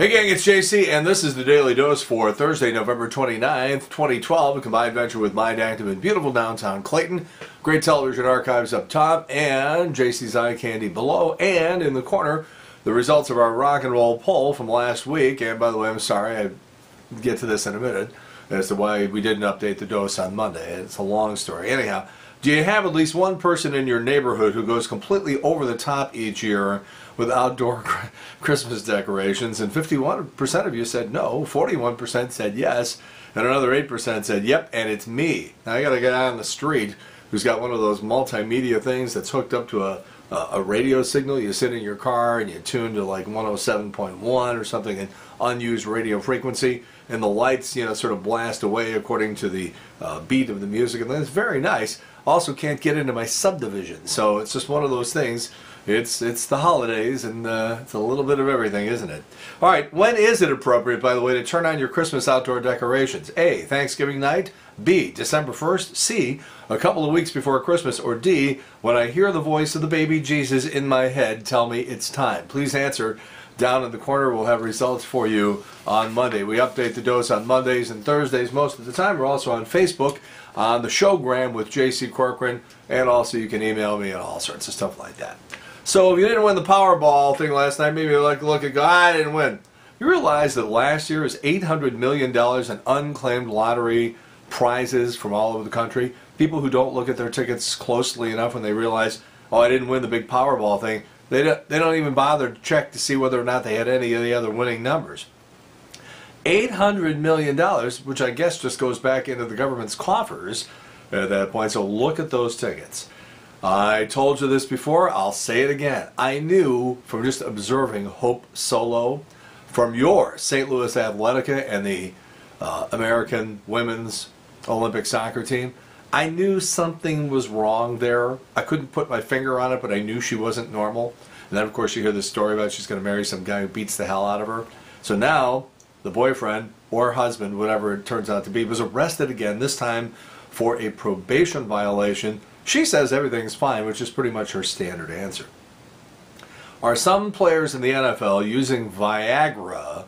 Hey gang, it's JC, and this is the Daily Dose for Thursday, November 29th, 2012, a combined venture with Mind Active in beautiful downtown Clayton. Great television archives up top, and JC's Eye Candy below, and in the corner, the results of our rock and roll poll from last week. And by the way, I'm sorry, I'll get to this in a minute, as to why we didn't update the Dose on Monday. It's a long story. Anyhow, do you have at least one person in your neighborhood who goes completely over the top each year with outdoor Christmas decorations? And 51% of you said no, 41% said yes, and another 8% said yep, and it's me. Now I got a guy on the street who's got one of those multimedia things that's hooked up to a radio signal. You sit in your car and you tune to like 107.1 or something, an unused radio frequency, and the lights, you know, sort of blast away according to the beat of the music, and it's very nice. Also can't get into my subdivision, so it's just one of those things. It's the holidays, and it's a little bit of everything, isn't it? All right, when is it appropriate, by the way, to turn on your Christmas outdoor decorations? A, Thanksgiving night. B, December 1st. C, a couple of weeks before Christmas. Or D, when I hear the voice of the baby Jesus in my head tell me it's time. Please answer down in the corner. We'll have results for you on Monday. We update the Dose on Mondays and Thursdays most of the time. We're also on Facebook, on the Showgram with JC Corcoran, and also you can email me and all sorts of stuff like that. So if you didn't win the Powerball thing last night, maybe you'll look and go, I didn't win. You realize that last year is $800 million in unclaimed lottery prizes from all over the country? People who don't look at their tickets closely enough when they realize, oh, I didn't win the big Powerball thing. They don't even bother to check to see whether or not they had any of the other winning numbers. $800 million, which I guess just goes back into the government's coffers at that point. So look at those tickets. I told you this before, I'll say it again. I knew from just observing Hope Solo from your St. Louis Athletica and the American Women's Olympic Soccer Team, I knew something was wrong there. I couldn't put my finger on it, but I knew she wasn't normal. And then, of course, you hear this story about she's going to marry some guy who beats the hell out of her. So now, the boyfriend or husband, whatever it turns out to be, was arrested again, this time for a probation violation. She says everything's fine, which is pretty much her standard answer. Are some players in the NFL using Viagra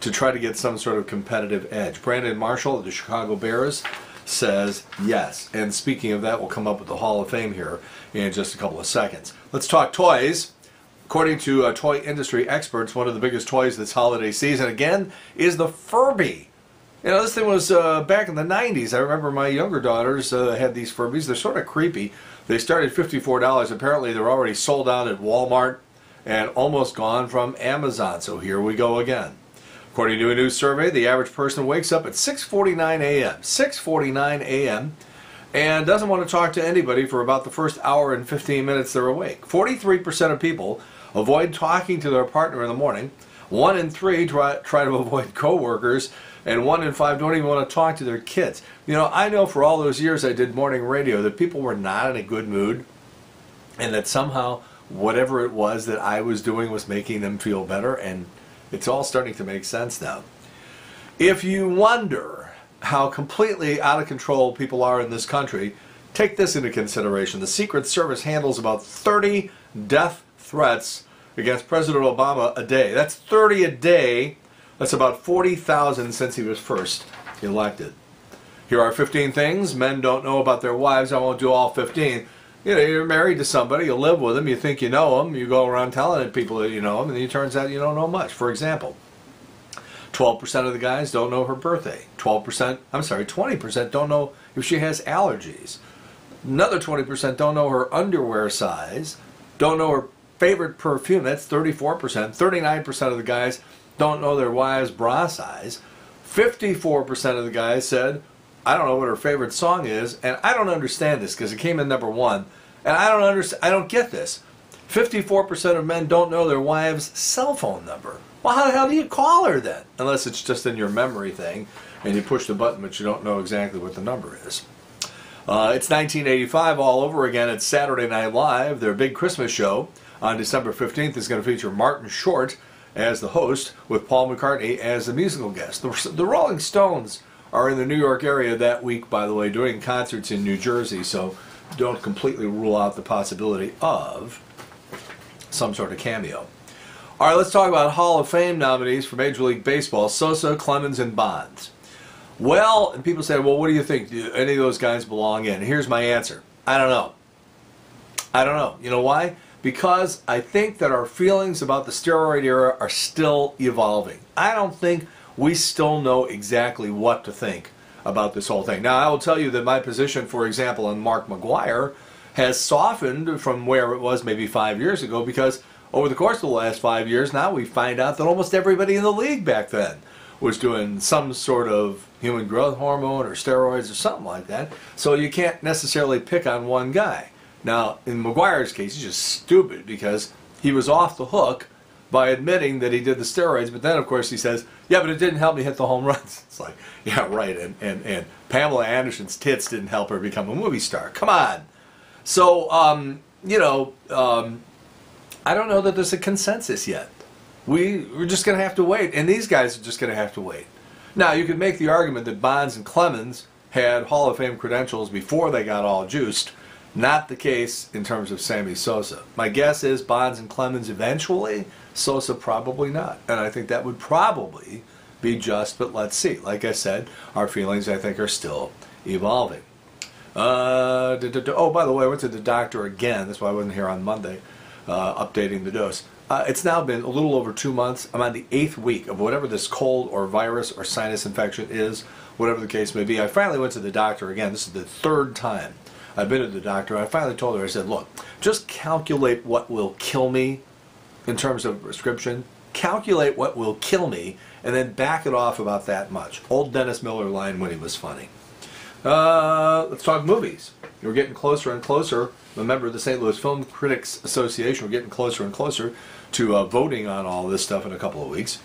to try to get some sort of competitive edge? Brandon Marshall of the Chicago Bears says yes. And speaking of that, we'll come up with the Hall of Fame here in just a couple of seconds. Let's talk toys. According to toy industry experts, one of the biggest toys this holiday season, again, is the Furby. You know, this thing was back in the 90s. I remember my younger daughters had these Furbies. They're sort of creepy. They started $54. Apparently, they're already sold out at Walmart and almost gone from Amazon. So here we go again. According to a new survey, the average person wakes up at 6:49 a.m. 6:49 a.m. and doesn't want to talk to anybody for about the first hour and 15 minutes they're awake. 43% of people avoid talking to their partner in the morning. 1 in 3 try to avoid coworkers, and 1 in 5 don't even want to talk to their kids. You know, I know for all those years I did morning radio that people were not in a good mood, and that somehow whatever it was that I was doing was making them feel better, and it's all starting to make sense now. If you wonder how completely out of control people are in this country, take this into consideration. The Secret Service handles about 30 death threats against President Obama a day. That's 30 a day. That's about 40,000 since he was first elected. Here are 15 things men don't know about their wives. I won't do all 15. You know, you're married to somebody, you live with them, you think you know them, you go around telling people that you know them, and then it turns out you don't know much. For example, 12% of the guys don't know her birthday. 20% don't know if she has allergies. Another 20% don't know her underwear size, don't know her favorite perfume. That's 34%. 39% of the guys don't know their wife's bra size. 54% of the guys said, I don't know what her favorite song is, and I don't understand this because it came in #1, and I don't get this. 54% of men don't know their wife's cell phone number. Well, how the hell do you call her then? Unless it's just in your memory thing, and you push the button, but you don't know exactly what the number is. It's 1985 all over again. It's Saturday Night Live. Their big Christmas show on December 15th is going to feature Martin Short as the host, with Paul McCartney as the musical guest. The Rolling Stones are in the New York area that week, by the way, doing concerts in New Jersey, so don't completely rule out the possibility of some sort of cameo. All right, let's talk about Hall of Fame nominees for Major League Baseball: Sosa, Clemens, and Bonds. Well, and people say, well, what do you think? Do any of those guys belong in? Here's my answer. I don't know. I don't know. You know why? Because I think that our feelings about the steroid era are still evolving. I don't think we still know exactly what to think about this whole thing. Now, I will tell you that my position, for example, on Mark McGwire has softened from where it was maybe 5 years ago, because over the course of the last 5 years now, we find out that almost everybody in the league back then was doing some sort of human growth hormone or steroids or something like that. So you can't necessarily pick on one guy. Now, in McGwire's case, he's just stupid because he was off the hook by admitting that he did the steroids, but then, of course, he says, yeah, but it didn't help me hit the home runs. It's like, yeah, right, and Pamela Anderson's tits didn't help her become a movie star. Come on. So, I don't know that there's a consensus yet. We're just going to have to wait, and these guys are just going to have to wait. Now, you could make the argument that Bonds and Clemens had Hall of Fame credentials before they got all juiced. Not the case in terms of Sammy Sosa. My guess is Bonds and Clemens eventually, Sosa probably not. And I think that would probably be just, but let's see. Like I said, our feelings, I think, are still evolving. Oh, by the way, I went to the doctor again. That's why I wasn't here on Monday, updating the dose. It's now been a little over 2 months. I'm on the 8th week of whatever this cold or virus or sinus infection is, whatever the case may be. I finally went to the doctor again. This is the 3rd time I've been to the doctor. I finally told her, I said, look, just calculate what will kill me in terms of prescription. Calculate what will kill me and then back it off about that much. Old Dennis Miller line when he was funny. Let's talk movies. We're getting closer and closer. I'm a member of the St. Louis Film Critics Association. We're getting closer and closer to voting on all this stuff in a couple of weeks.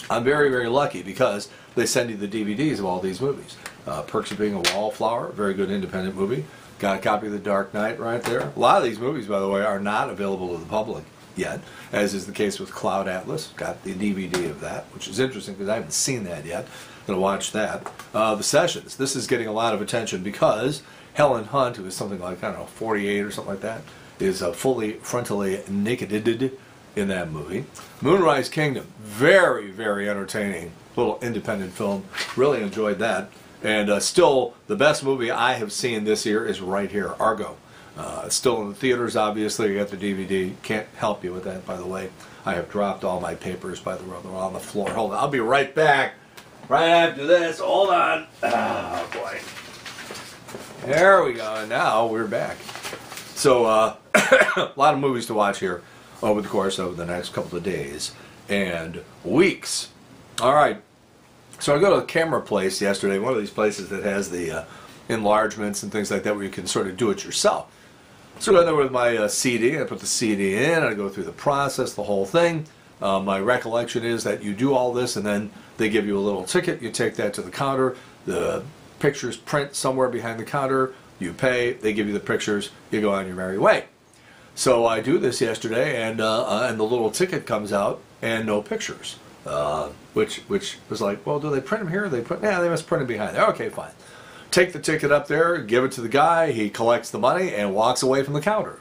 I'm very, very lucky because they send you the DVDs of all these movies. Perks of Being a Wallflower, very good independent movie. Got a copy of The Dark Knight right there. A lot of these movies, by the way, are not available to the public yet, as is the case with Cloud Atlas. Got the DVD of that, which is interesting because I haven't seen that yet. Going to watch that. The Sessions. This is getting a lot of attention because Helen Hunt, who is something like, I don't know, 48 or something like that, is fully frontally nakeded in that movie. Moonrise Kingdom. Very, very entertaining little independent film. Really enjoyed that. And still, the best movie I have seen this year is right here, Argo. It's still in the theaters, obviously. You got the DVD. Can't help you with that, by the way. I have dropped all my papers, by the way. They're on the floor. Hold on. I'll be right back. Right after this. Hold on. Oh, boy. There we go. And now we're back. So, a lot of movies to watch here over the course of the next couple of days and weeks. All right. So I go to a camera place yesterday, one of these places that has the enlargements and things like that where you can sort of do it yourself. So I go there with my CD, I put the CD in, I go through the process, the whole thing. My recollection is that you do all this and then they give you a little ticket, you take that to the counter, the pictures print somewhere behind the counter, you pay, they give you the pictures, you go on your merry way. So I do this yesterday and the little ticket comes out and no pictures. Which was like, well, do they print them here? They must print them behind there. Okay, fine. Take the ticket up there, give it to the guy, he collects the money and walks away from the counter.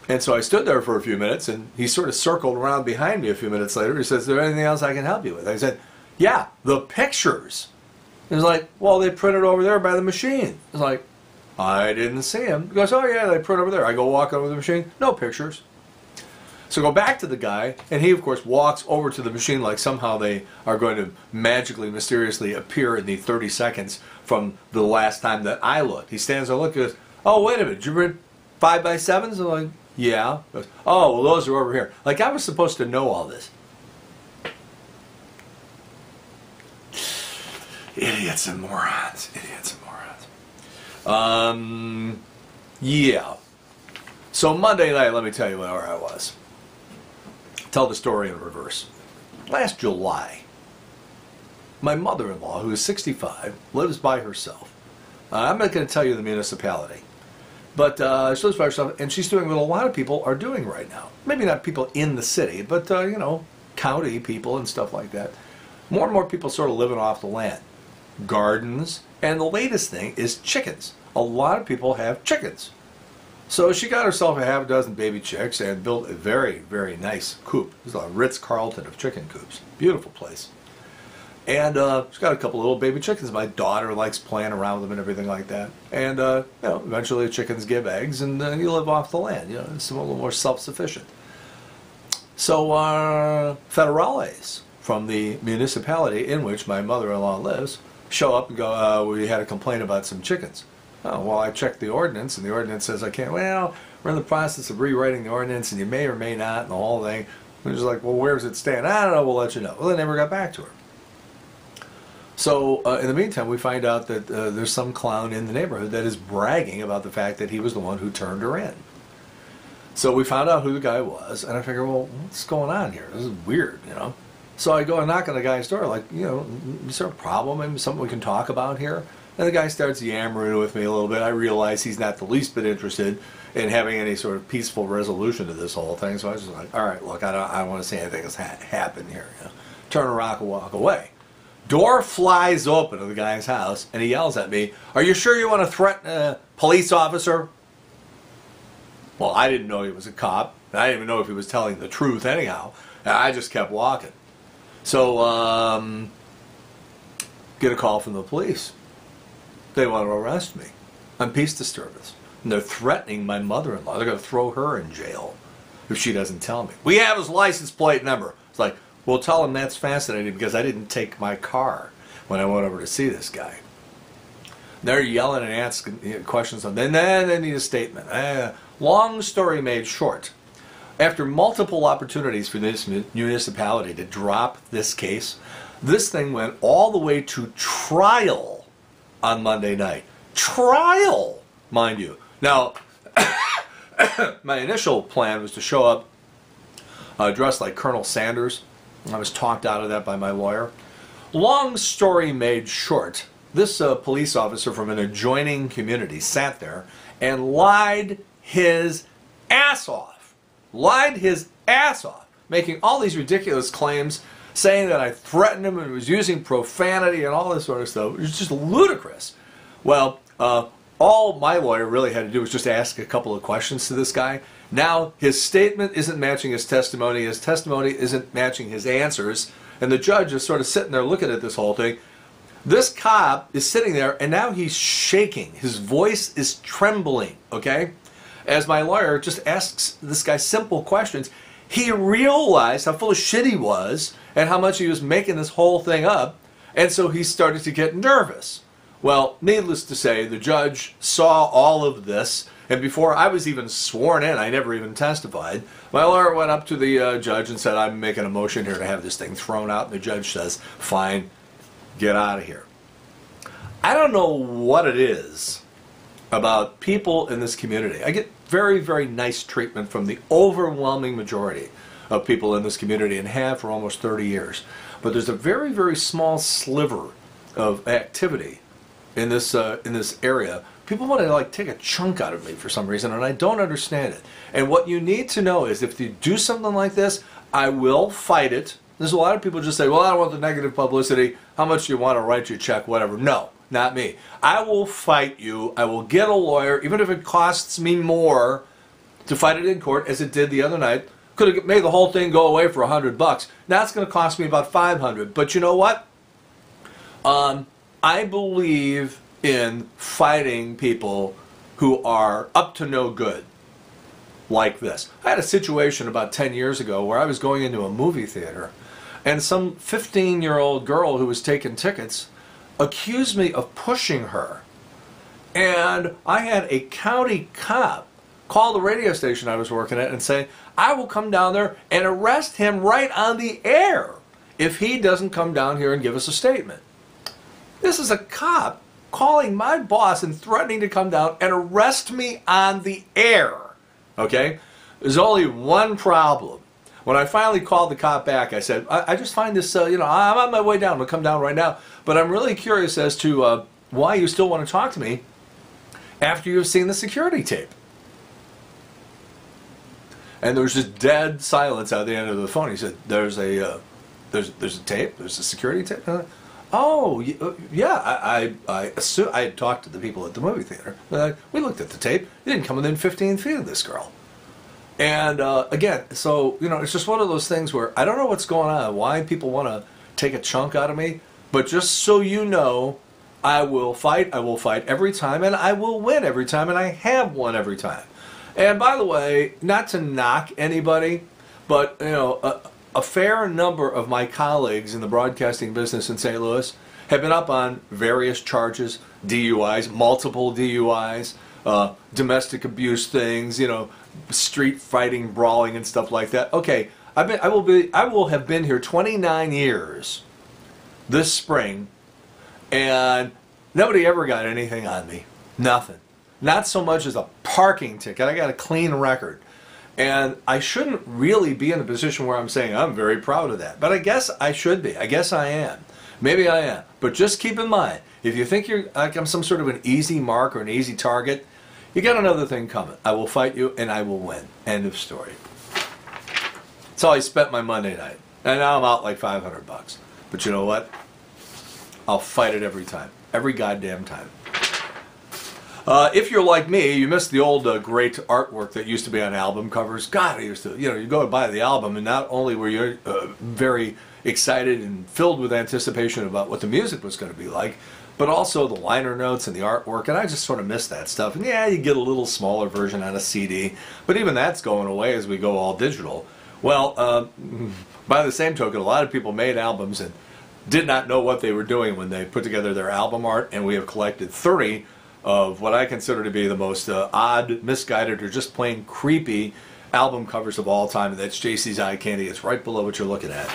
And so I stood there for a few minutes and he sort of circled around behind me a few minutes later. He says, is there anything else I can help you with? I said, yeah, the pictures. He was like, well, they printed over there by the machine. I was like, I didn't see him. He goes, oh yeah, they print over there. I go walk over to the machine, no pictures. So go back to the guy, and he, of course, walks over to the machine like somehow they are going to magically, mysteriously appear in the 30 seconds from the last time that I looked. He stands there looking and goes, oh, wait a minute, did you print 5x7s? I'm like, yeah. He goes, oh, well, those are over here. Like, I was supposed to know all this. Idiots and morons. Idiots and morons. Yeah. So Monday night, let me tell you where I was. Tell the story in reverse. Last July, my mother-in-law, who is 65, lives by herself. I'm not going to tell you the municipality, but she lives by herself, and she's doing what a lot of people are doing right now. Maybe not people in the city, but, county people and stuff like that. More and more people sort of living off the land. Gardens, and the latest thing is chickens. A lot of people have chickens. So she got herself a half dozen baby chicks and built a very, very nice coop. It was a Ritz-Carlton of chicken coops. Beautiful place. And she's got a couple little baby chickens. My daughter likes playing around with them and everything like that. And eventually the chickens give eggs, and you live off the land. It's a little more self-sufficient. So federales from the municipality in which my mother-in-law lives show up and go, we had a complaint about some chickens. Oh, well, I checked the ordinance, and the ordinance says I can't. Well, we're in the process of rewriting the ordinance, and you may or may not, and the whole thing. We're just like, well, where does it stand? I don't know, we'll let you know. Well, they never got back to her. So in the meantime, we find out that there's some clown in the neighborhood that is bragging about the fact that he was the one who turned her in. So we found out who the guy was, and I figure, well, what's going on here? This is weird, So I go and knock on the guy's door, like, is there a problem? Maybe something we can talk about here? And the guy starts yammering with me a little bit. I realize he's not the least bit interested in having any sort of peaceful resolution to this whole thing. So I was just like, all right, look, I don't want to say anything that's happened here. Turn around and walk away. Door flies open to the guy's house, and he yells at me, "Are you sure you want to threaten a police officer?" Well, I didn't know he was a cop. I didn't even know if he was telling the truth anyhow. And I just kept walking. So, get a call from the police. They want to arrest me on peace disturbance. And they're threatening my mother-in-law. They're going to throw her in jail if she doesn't tell me. We have his license plate number. It's like, well, tell him that's fascinating because I didn't take my car when I went over to see this guy. They're yelling and asking questions, and then they need a statement. Long story made short, after multiple opportunities for this municipality to drop this case, this thing went all the way to trial on Monday night. Trial, mind you. Now, my initial plan was to show up dressed like Colonel Sanders. I was talked out of that by my lawyer. Long story made short, this police officer from an adjoining community sat there and lied his ass off. Lied his ass off, making all these ridiculous claims, saying that I threatened him and was using profanity and all this sort of stuff. It was just ludicrous. Well, all my lawyer really had to do was just ask a couple of questions to this guy. Now his statement isn't matching his testimony isn't matching his answers, and the judge is sort of sitting there looking at this whole thing. This cop is sitting there, and now he's shaking. His voice is trembling, okay? As my lawyer just asks this guy simple questions, he realized how full of shit he was and how much he was making this whole thing up, and so he started to get nervous. Well, needless to say, the judge saw all of this, and before I was even sworn in, I never even testified, my lawyer went up to the judge and said, I'm making a motion here to have this thing thrown out, and the judge says, fine, get out of here. I don't know what it is about people in this community. I get very, very nice treatment from the overwhelming majority of people in this community and have for almost 30 years. But there's a very, very small sliver of activity in this area. People want to take a chunk out of me for some reason, and I don't understand it. And what you need to know is if you do something like this, I will fight it. There's a lot of people just say, well, I don't want the negative publicity. How much do you want to write you a check, whatever. No, not me. I will fight you. I will get a lawyer, even if it costs me more to fight it in court, as it did the other night. Could have made the whole thing go away for $100. Now it's going to cost me about $500. But you know what? I believe in fighting people who are up to no good like this. I had a situation about 10 years ago where I was going into a movie theater and some 15-year-old girl who was taking tickets accused me of pushing her. And I had a county cop call the radio station I was working at and say, I will come down there and arrest him right on the air if he doesn't come down here and give us a statement. This is a cop calling my boss and threatening to come down and arrest me on the air. Okay? There's only one problem. When I finally called the cop back, I said, I just find this, I'm on my way down. I'll come down right now. But I'm really curious as to why you still want to talk to me after you've seen the security tape. And there was just dead silence at the end of the phone. He said, there's a tape? There's a security tape? Yeah, I assume I had talked to the people at the movie theater. We looked at the tape. He didn't come within 15 feet of this girl. And again, so, it's just one of those things where I don't know what's going on, why people want to take a chunk out of me, but just so you know, I will fight every time, and I will win every time, and I have won every time. And by the way, not to knock anybody, but, a fair number of my colleagues in the broadcasting business in St. Louis have been up on various charges, DUIs, multiple DUIs, domestic abuse things, street fighting, brawling, and stuff like that. Okay, I will have been here 29 years this spring, and nobody ever got anything on me. Nothing. Not so much as a parking ticket. I got a clean record. And I shouldn't really be in a position where I'm saying I'm very proud of that. But I guess I should be. I guess I am. Maybe I am. But just keep in mind, if you think I'm some sort of an easy mark or an easy target, you got another thing coming. I will fight you and I will win. End of story. That's how I spent my Monday night. And now I'm out like $500. But you know what? I'll fight it every time. Every goddamn time. If you're like me, you missed the old great artwork that used to be on album covers. God, I used to, you go and buy the album, and not only were you very excited and filled with anticipation about what the music was going to be like, but also the liner notes and the artwork, and I just sort of miss that stuff. And yeah, you get a little smaller version on a CD, but even that's going away as we go all digital. Well, by the same token, a lot of people made albums and did not know what they were doing when they put together their album art, and we have collected 30 of what I consider to be the most odd, misguided, or just plain creepy album covers of all time. And that's JC's Eye Candy. It's right below what you're looking at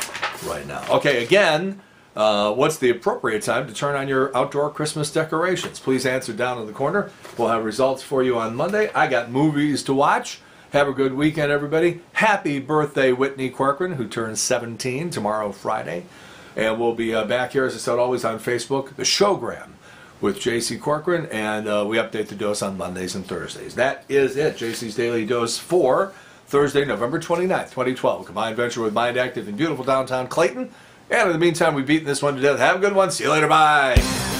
right now. Okay, again, what's the appropriate time to turn on your outdoor Christmas decorations? Please answer down in the corner. We'll have results for you on Monday. I got movies to watch. Have a good weekend, everybody. Happy birthday, Whitney Corcoran, who turns 17 tomorrow, Friday. And we'll be back here, as I said, always on Facebook, the Showgram with JC Corcoran, and we update the dose on Mondays and Thursdays. That is it, JC's Daily Dose for Thursday, November 29th, 2012. A combined venture with Mind Active in beautiful downtown Clayton. And in the meantime, we've beaten this one to death. Have a good one. See you later. Bye.